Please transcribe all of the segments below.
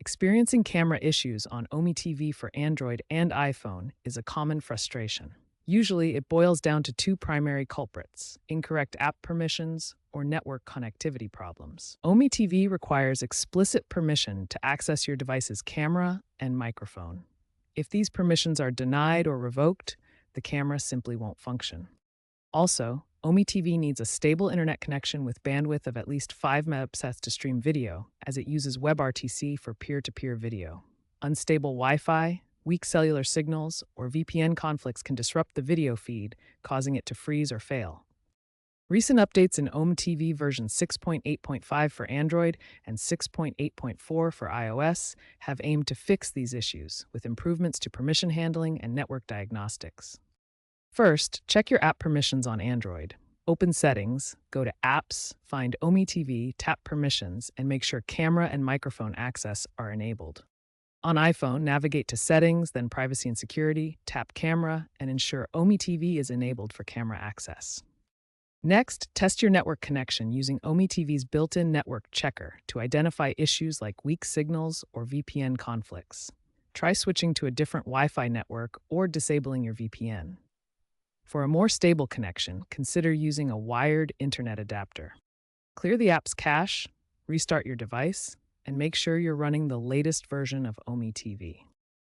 Experiencing camera issues on OmeTV for Android and iPhone is a common frustration. Usually, it boils down to two primary culprits: incorrect app permissions or network connectivity problems. OmeTV requires explicit permission to access your device's camera and microphone. If these permissions are denied or revoked, the camera simply won't function. Also, OmeTV needs a stable internet connection with bandwidth of at least 5 megabits to stream video, as it uses WebRTC for peer-to-peer video. Unstable Wi-Fi, weak cellular signals, or VPN conflicts can disrupt the video feed, causing it to freeze or fail. Recent updates in OmeTV version 6.8.5 for Android and 6.8.4 for iOS have aimed to fix these issues, with improvements to permission handling and network diagnostics. First, check your app permissions on Android. Open Settings, go to Apps, find OmeTV, tap Permissions, and make sure camera and microphone access are enabled. On iPhone, navigate to Settings, then Privacy and Security, tap Camera, and ensure OmeTV is enabled for camera access. Next, test your network connection using OmeTV's built-in network checker to identify issues like weak signals or VPN conflicts. Try switching to a different Wi-Fi network or disabling your VPN. For a more stable connection, consider using a wired internet adapter. Clear the app's cache, restart your device, and make sure you're running the latest version of OmeTV.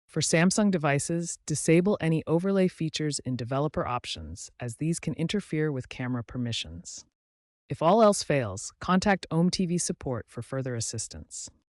For Samsung devices, disable any overlay features in developer options, as these can interfere with camera permissions. If all else fails, contact OmeTV support for further assistance.